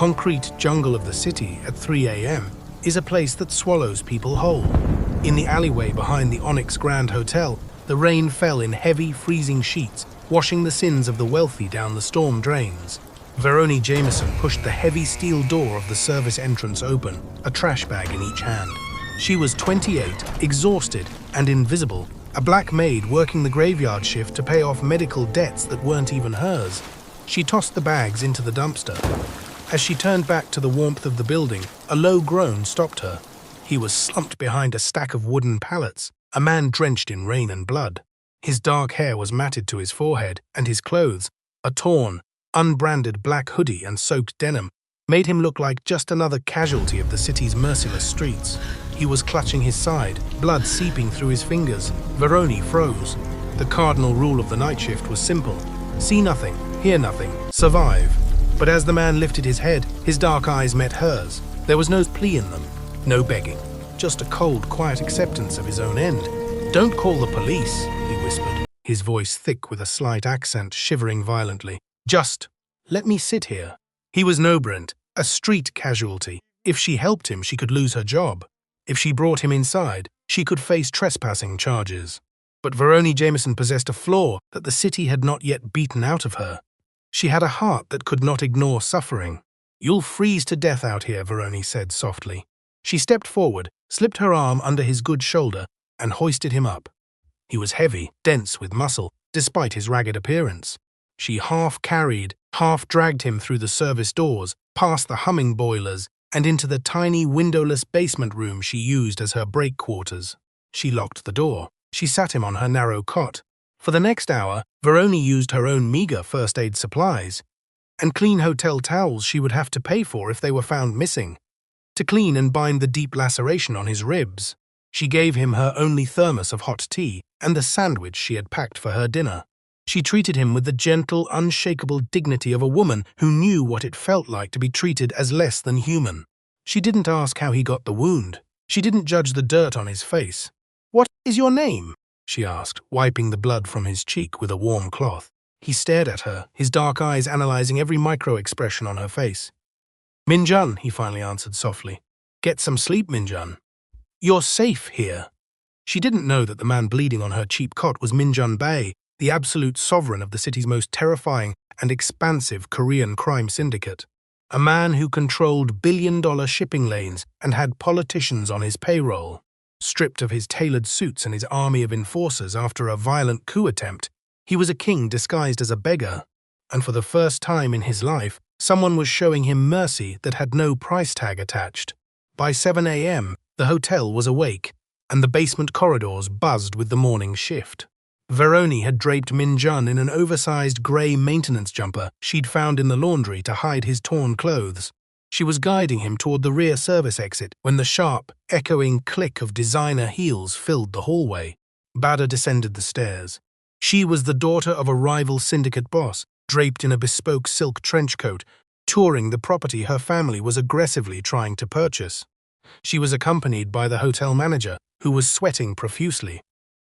concrete jungle of the city at 3 a.m. is a place that swallows people whole. In the alleyway behind the Onyx Grand Hotel, the rain fell in heavy, freezing sheets, washing the sins of the wealthy down the storm drains. Veroni Jameson pushed the heavy steel door of the service entrance open, a trash bag in each hand. She was 28, exhausted and invisible, a black maid working the graveyard shift to pay off medical debts that weren't even hers. She tossed the bags into the dumpster. As she turned back to the warmth of the building, a low groan stopped her. He was slumped behind a stack of wooden pallets, a man drenched in rain and blood. His dark hair was matted to his forehead, and his clothes, a torn, unbranded black hoodie and soaked denim, made him look like just another casualty of the city's merciless streets. He was clutching his side, blood seeping through his fingers. Veroni froze. The cardinal rule of the night shift was simple: see nothing, hear nothing, survive. But as the man lifted his head, his dark eyes met hers. There was no plea in them, no begging, just a cold, quiet acceptance of his own end. "Don't call the police," he whispered, his voice thick with a slight accent, shivering violently. "Just let me sit here." He was no Brent, a street casualty. If she helped him, she could lose her job. If she brought him inside, she could face trespassing charges. But Veroni Jameson possessed a flaw that the city had not yet beaten out of her. She had a heart that could not ignore suffering. "You'll freeze to death out here," Veroni said softly. She stepped forward, slipped her arm under his good shoulder, and hoisted him up. He was heavy, dense with muscle, despite his ragged appearance. She half-carried, half-dragged him through the service doors, past the humming boilers, and into the tiny windowless basement room she used as her break quarters. She locked the door. She sat him on her narrow cot. For the next hour, Veroni used her own meager first aid supplies, and clean hotel towels she would have to pay for if they were found missing, to clean and bind the deep laceration on his ribs. She gave him her only thermos of hot tea and the sandwich she had packed for her dinner. She treated him with the gentle, unshakable dignity of a woman who knew what it felt like to be treated as less than human. She didn't ask how he got the wound. She didn't judge the dirt on his face. "What is your name?" she asked, wiping the blood from his cheek with a warm cloth. He stared at her, his dark eyes analyzing every micro-expression on her face. "Minjun," he finally answered softly. "Get some sleep, Minjun. You're safe here." She didn't know that the man bleeding on her cheap cot was Minjun Bae, the absolute sovereign of the city's most terrifying and expansive Korean crime syndicate. A man who controlled billion-dollar shipping lanes and had politicians on his payroll. Stripped of his tailored suits and his army of enforcers after a violent coup attempt, he was a king disguised as a beggar. And for the first time in his life, someone was showing him mercy that had no price tag attached. By 7 a.m., the hotel was awake, and the basement corridors buzzed with the morning shift. Veroni had draped Minjun in an oversized grey maintenance jumper she'd found in the laundry to hide his torn clothes. She was guiding him toward the rear service exit when the sharp, echoing click of designer heels filled the hallway. Bada descended the stairs. She was the daughter of a rival syndicate boss, draped in a bespoke silk trench coat, touring the property her family was aggressively trying to purchase. She was accompanied by the hotel manager, who was sweating profusely.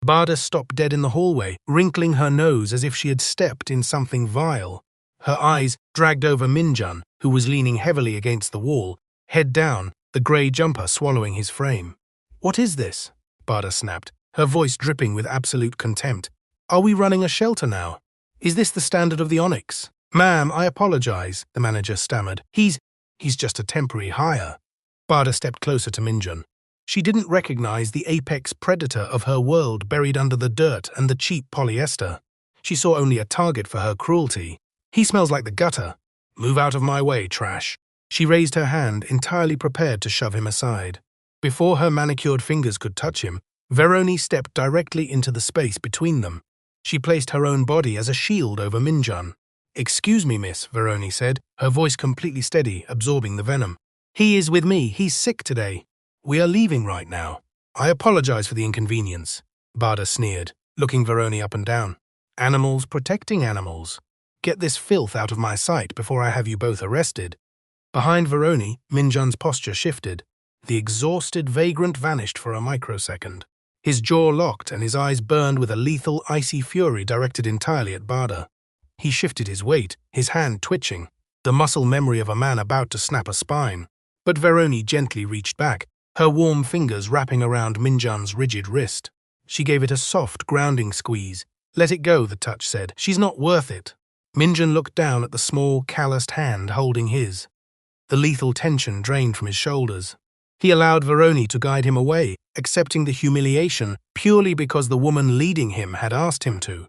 Bada stopped dead in the hallway, wrinkling her nose as if she had stepped in something vile. Her eyes dragged over Minjun, who was leaning heavily against the wall, head down, the grey jumper swallowing his frame. "What is this?" Bada snapped, her voice dripping with absolute contempt. "Are we running a shelter now? Is this the standard of the Onyx?" "Ma'am, I apologize," the manager stammered. He's just a temporary hire." Bada stepped closer to Minjun. She didn't recognize the apex predator of her world buried under the dirt and the cheap polyester. She saw only a target for her cruelty. "He smells like the gutter. Move out of my way, trash." She raised her hand, entirely prepared to shove him aside. Before her manicured fingers could touch him, Veroni stepped directly into the space between them. She placed her own body as a shield over Minjun. "Excuse me, miss," Veroni said, her voice completely steady, absorbing the venom. "He is with me. He's sick today. We are leaving right now." "I apologize for the inconvenience," Bada sneered, looking Veroni up and down. "Animals protecting animals. Get this filth out of my sight before I have you both arrested." Behind Veroni, Minjun's posture shifted. The exhausted vagrant vanished for a microsecond. His jaw locked and his eyes burned with a lethal, icy fury directed entirely at Bada. He shifted his weight, his hand twitching. the muscle memory of a man about to snap a spine. But Veroni gently reached back, her warm fingers wrapping around Minjun's rigid wrist. She gave it a soft, grounding squeeze. "Let it go," the touch said. "She's not worth it." Minjun looked down at the small, calloused hand holding his. The lethal tension drained from his shoulders. He allowed Veroni to guide him away, accepting the humiliation purely because the woman leading him had asked him to.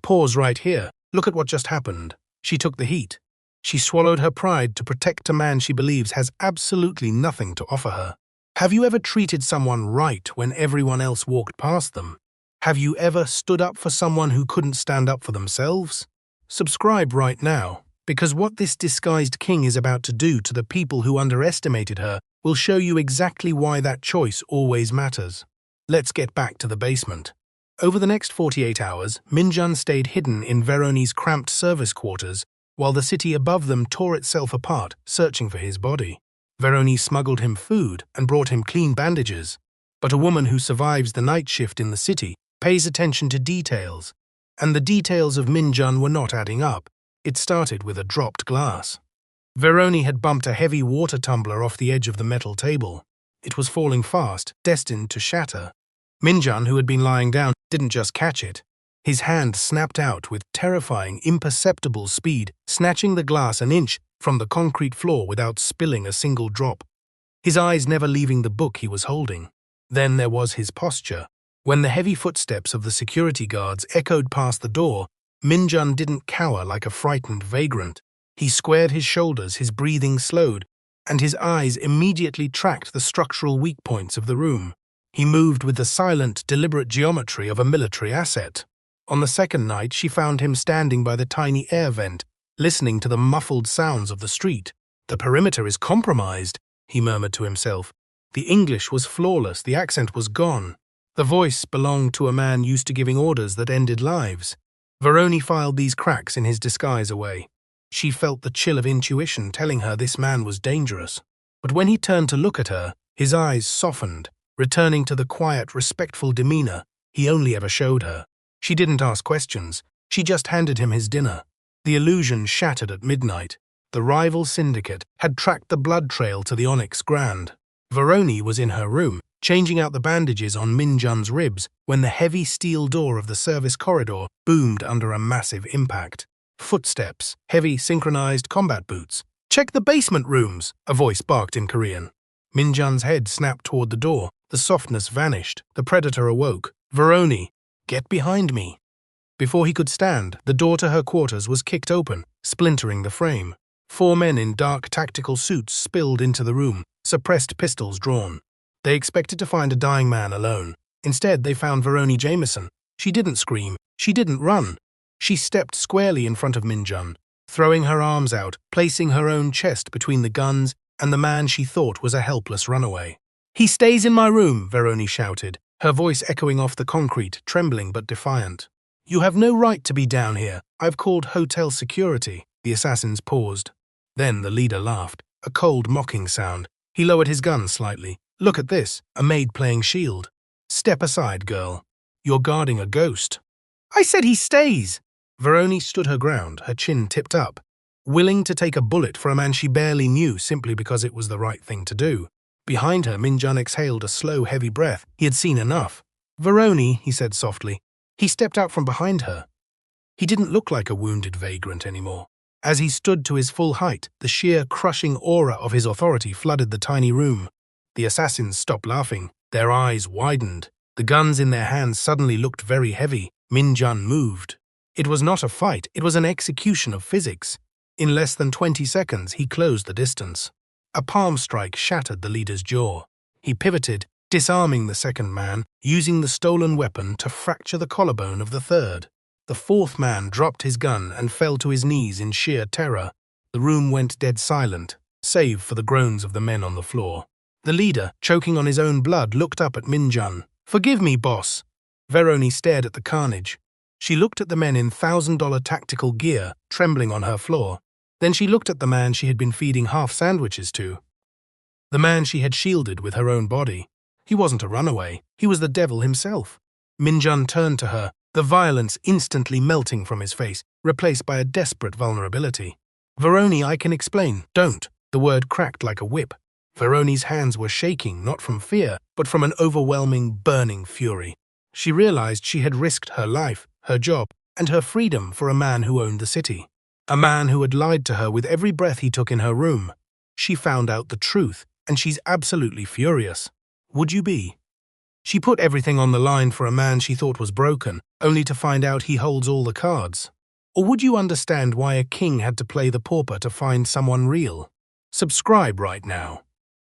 "Pause right here. Look at what just happened." She took the heat. She swallowed her pride to protect a man she believes has absolutely nothing to offer her. Have you ever treated someone right when everyone else walked past them? Have you ever stood up for someone who couldn't stand up for themselves? Subscribe right now, because what this disguised king is about to do to the people who underestimated her will show you exactly why that choice always matters. Let's get back to the basement. Over the next 48 hours, Minjun stayed hidden in Veroni's cramped service quarters while the city above them tore itself apart, searching for his body. Veroni smuggled him food and brought him clean bandages. But a woman who survives the night shift in the city pays attention to details, and the details of Minjun were not adding up. It started with a dropped glass. Veroni had bumped a heavy water tumbler off the edge of the metal table. It was falling fast, destined to shatter. Minjun, who had been lying down, didn't just catch it. His hand snapped out with terrifying, imperceptible speed, snatching the glass an inch from the concrete floor without spilling a single drop. His eyes never leaving the book he was holding. Then there was his posture. When the heavy footsteps of the security guards echoed past the door, Minjun didn't cower like a frightened vagrant. He squared his shoulders, his breathing slowed, and his eyes immediately tracked the structural weak points of the room. He moved with the silent, deliberate geometry of a military asset. On the second night, she found him standing by the tiny air vent, listening to the muffled sounds of the street. "The perimeter is compromised," he murmured to himself. The English was flawless, the accent was gone. The voice belonged to a man used to giving orders that ended lives. Veroni filed these cracks in his disguise away. She felt the chill of intuition telling her this man was dangerous. But when he turned to look at her, his eyes softened, returning to the quiet, respectful demeanor he only ever showed her. She didn't ask questions. She just handed him his dinner. The illusion shattered at midnight. The rival syndicate had tracked the blood trail to the Onyx Grand. Veroni was in her room, changing out the bandages on Minjun's ribs when the heavy steel door of the service corridor boomed under a massive impact. Footsteps, heavy synchronized combat boots. "Check the basement rooms," a voice barked in Korean. Minjun's head snapped toward the door. The softness vanished. The predator awoke. "Veroni, get behind me." Before he could stand, the door to her quarters was kicked open, splintering the frame. 4 men in dark tactical suits spilled into the room, suppressed pistols drawn. They expected to find a dying man alone. Instead, they found Veroni Jameson. She didn't scream. She didn't run. She stepped squarely in front of Minjun, throwing her arms out, placing her own chest between the guns and the man she thought was a helpless runaway. "He stays in my room," Veroni shouted, her voice echoing off the concrete, trembling but defiant. "You have no right to be down here. I've called hotel security." The assassins paused. Then the leader laughed, a cold, mocking sound. He lowered his gun slightly. "Look at this, a maid playing shield." "Step aside, girl. You're guarding a ghost." "I said he stays." Veroni stood her ground, her chin tipped up, willing to take a bullet for a man she barely knew simply because it was the right thing to do. Behind her, Minjun exhaled a slow, heavy breath. He had seen enough. "Veroni," he said softly. He stepped out from behind her. He didn't look like a wounded vagrant anymore. As he stood to his full height, the sheer, crushing aura of his authority flooded the tiny room. The assassins stopped laughing. Their eyes widened. The guns in their hands suddenly looked very heavy. Minjun moved. It was not a fight, it was an execution of physics. In less than 20 seconds, he closed the distance. A palm strike shattered the leader's jaw. He pivoted, disarming the second man, using the stolen weapon to fracture the collarbone of the third. The fourth man dropped his gun and fell to his knees in sheer terror. The room went dead silent, save for the groans of the men on the floor. The leader, choking on his own blood, looked up at Minjun. "Forgive me, boss." Veroni stared at the carnage. She looked at the men in $1,000 tactical gear, trembling on her floor. Then she looked at the man she had been feeding half sandwiches to. The man she had shielded with her own body. He wasn't a runaway. He was the devil himself. Minjun turned to her, the violence instantly melting from his face, replaced by a desperate vulnerability. "Veroni, I can explain." "Don't." The word cracked like a whip. Veroni's hands were shaking, not from fear, but from an overwhelming, burning fury. She realized she had risked her life, her job, and her freedom for a man who owned the city. A man who had lied to her with every breath he took in her room. She found out the truth, and she's absolutely furious. Would you be? She put everything on the line for a man she thought was broken, only to find out he holds all the cards. Or would you understand why a king had to play the pauper to find someone real? Subscribe right now.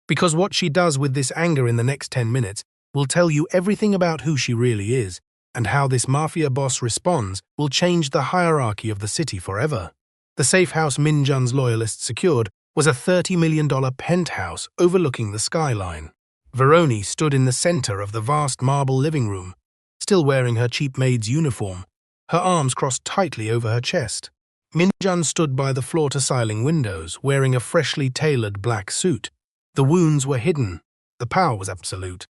Because what she does with this anger in the next 10 minutes will tell you everything about who she really is, and how this mafia boss responds will change the hierarchy of the city forever. The safe house Min-jun's loyalists secured was a $30 million penthouse overlooking the skyline. Veroni stood in the center of the vast marble living room, still wearing her cheap maid's uniform, her arms crossed tightly over her chest. Min-jun stood by the floor-to-ceiling windows, wearing a freshly tailored black suit. The wounds were hidden. The power was absolute.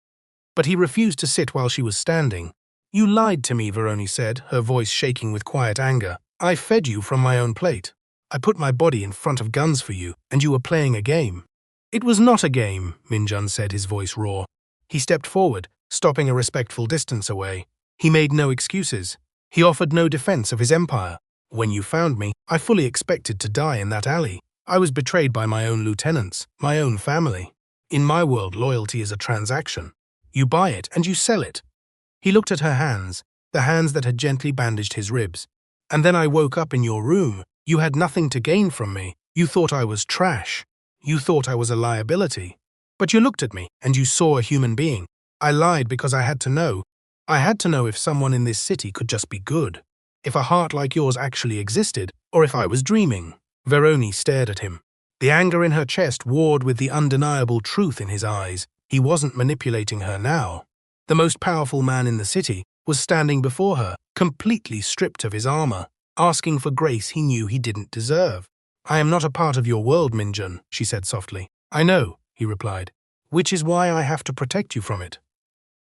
But he refused to sit while she was standing. "You lied to me," Veroni said, her voice shaking with quiet anger. "I fed you from my own plate. I put my body in front of guns for you, and you were playing a game." "It was not a game," Min-jun said, his voice raw. He stepped forward, stopping a respectful distance away. He made no excuses. He offered no defense of his empire. "When you found me, I fully expected to die in that alley. I was betrayed by my own lieutenants, my own family. In my world, loyalty is a transaction. You buy it and you sell it." He looked at her hands, the hands that had gently bandaged his ribs. "And then I woke up in your room. You had nothing to gain from me. You thought I was trash. You thought I was a liability. But you looked at me and you saw a human being. I lied because I had to know. I had to know if someone in this city could just be good. If a heart like yours actually existed, or if I was dreaming." Veroni stared at him. The anger in her chest warred with the undeniable truth in his eyes. He wasn't manipulating her now. The most powerful man in the city was standing before her, completely stripped of his armor, asking for grace he knew he didn't deserve. "I am not a part of your world, Min-jun," she said softly. "I know," he replied, "which is why I have to protect you from it."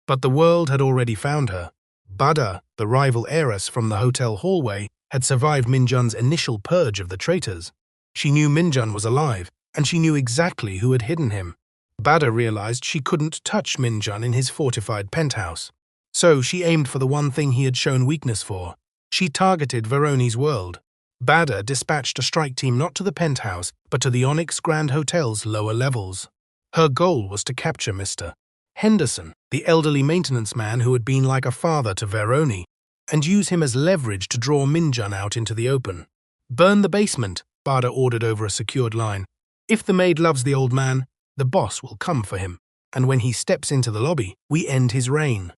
But the world had already found her. Bada, the rival heiress from the hotel hallway, had survived Min-jun's initial purge of the traitors. She knew Min-jun was alive, and she knew exactly who had hidden him. Bada realized she couldn't touch Min-jun in his fortified penthouse. So she aimed for the one thing he had shown weakness for. She targeted Veroni's world. Bada dispatched a strike team not to the penthouse, but to the Onyx Grand Hotel's lower levels. Her goal was to capture Mr. Henderson, the elderly maintenance man who had been like a father to Veroni, and use him as leverage to draw Min-jun out into the open. "Burn the basement," Bada ordered over a secured line. "If the maid loves the old man, the boss will come for him, and when he steps into the lobby, we end his reign."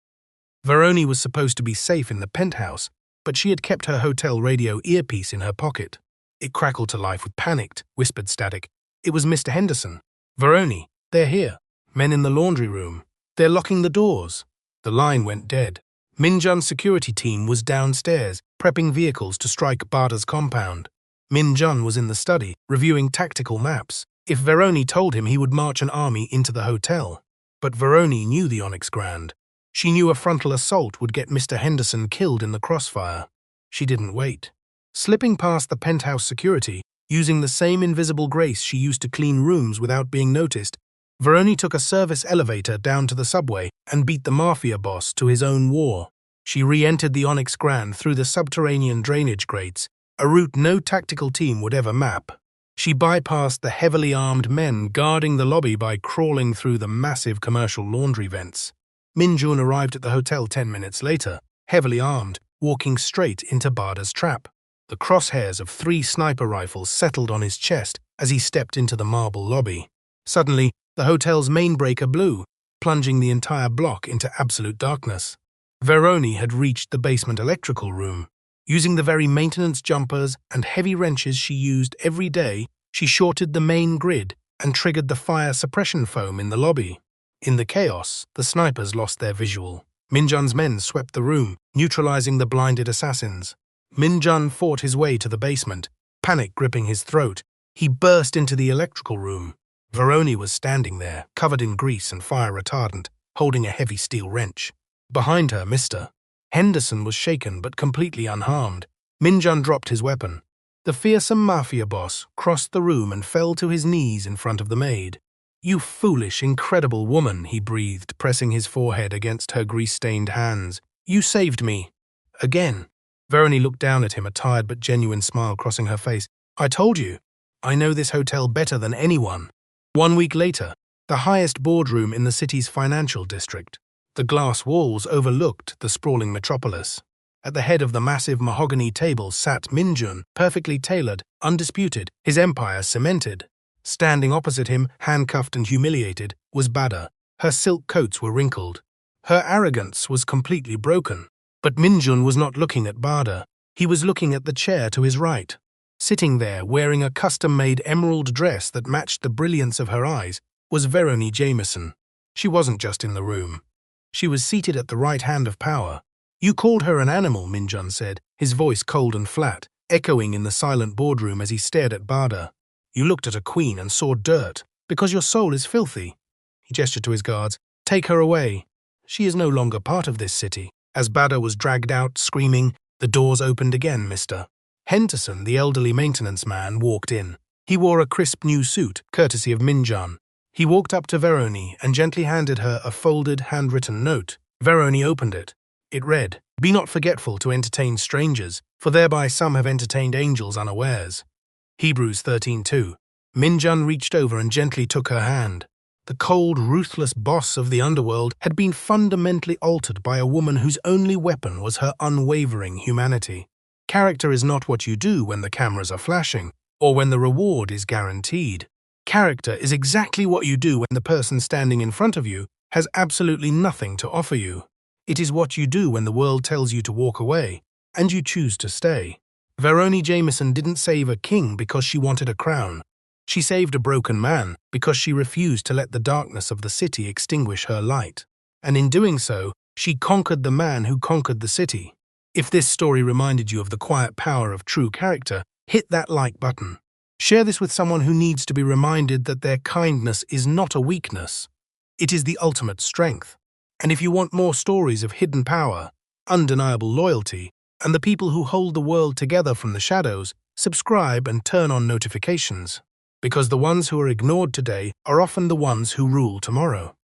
Veroni was supposed to be safe in the penthouse, but she had kept her hotel radio earpiece in her pocket. It crackled to life with panicked, whispered static. It was Mr. Henderson. "Veroni, they're here. Men in the laundry room. They're locking the doors." The line went dead. Min-jun's security team was downstairs, prepping vehicles to strike Bada's compound. Min-jun was in the study, reviewing tactical maps. If Veroni told him, he would march an army into the hotel. But Veroni knew the Onyx Grand. She knew a frontal assault would get Mr. Henderson killed in the crossfire. She didn't wait. Slipping past the penthouse security, using the same invisible grace she used to clean rooms without being noticed, Veroni took a service elevator down to the subway and beat the Mafia boss to his own war. She re-entered the Onyx Grand through the subterranean drainage grates, a route no tactical team would ever map. She bypassed the heavily armed men guarding the lobby by crawling through the massive commercial laundry vents. Min-jun arrived at the hotel 10 minutes later, heavily armed, walking straight into Bada's trap. The crosshairs of 3 sniper rifles settled on his chest as he stepped into the marble lobby. Suddenly, the hotel's main breaker blew, plunging the entire block into absolute darkness. Veroni had reached the basement electrical room. Using the very maintenance jumpers and heavy wrenches she used every day, she shorted the main grid and triggered the fire suppression foam in the lobby. In the chaos, the snipers lost their visual. Min-jun's men swept the room, neutralizing the blinded assassins. Min-jun fought his way to the basement, panic gripping his throat. He burst into the electrical room. Veroni was standing there, covered in grease and fire retardant, holding a heavy steel wrench. Behind her, Mr. Henderson was shaken but completely unharmed. Min-jun dropped his weapon. The fearsome Mafia boss crossed the room and fell to his knees in front of the maid. "You foolish, incredible woman," he breathed, pressing his forehead against her grease-stained hands. "You saved me." Again. Verony looked down at him, a tired but genuine smile crossing her face. "I told you. I know this hotel better than anyone." 1 week later, the highest boardroom in the city's financial district. The glass walls overlooked the sprawling metropolis. At the head of the massive mahogany table sat Minjun, perfectly tailored, undisputed, his empire cemented. Standing opposite him, handcuffed and humiliated, was Bada. Her silk coats were wrinkled. Her arrogance was completely broken. But Minjun was not looking at Bada. He was looking at the chair to his right. Sitting there, wearing a custom-made emerald dress that matched the brilliance of her eyes, was Verony Jameson. She wasn't just in the room. She was seated at the right hand of power. "You called her an animal," Minjun said, his voice cold and flat, echoing in the silent boardroom as he stared at Bada. "You looked at a queen and saw dirt, because your soul is filthy." He gestured to his guards. "Take her away. She is no longer part of this city." As Bada was dragged out, screaming, the doors opened again, Mr. Henderson, the elderly maintenance man, walked in. He wore a crisp new suit, courtesy of Minjun. He walked up to Verony and gently handed her a folded, handwritten note. Verony opened it. It read, "Be not forgetful to entertain strangers, for thereby some have entertained angels unawares." Hebrews 13:2. Minjun reached over and gently took her hand. The cold, ruthless boss of the Underworld had been fundamentally altered by a woman whose only weapon was her unwavering humanity. Character is not what you do when the cameras are flashing, or when the reward is guaranteed. Character is exactly what you do when the person standing in front of you has absolutely nothing to offer you. It is what you do when the world tells you to walk away, and you choose to stay. Verony Jameson didn't save a king because she wanted a crown. She saved a broken man because she refused to let the darkness of the city extinguish her light. And in doing so, she conquered the man who conquered the city. If this story reminded you of the quiet power of true character, hit that like button. Share this with someone who needs to be reminded that their kindness is not a weakness. It is the ultimate strength. And if you want more stories of hidden power, undeniable loyalty, and the people who hold the world together from the shadows, subscribe and turn on notifications. Because the ones who are ignored today are often the ones who rule tomorrow.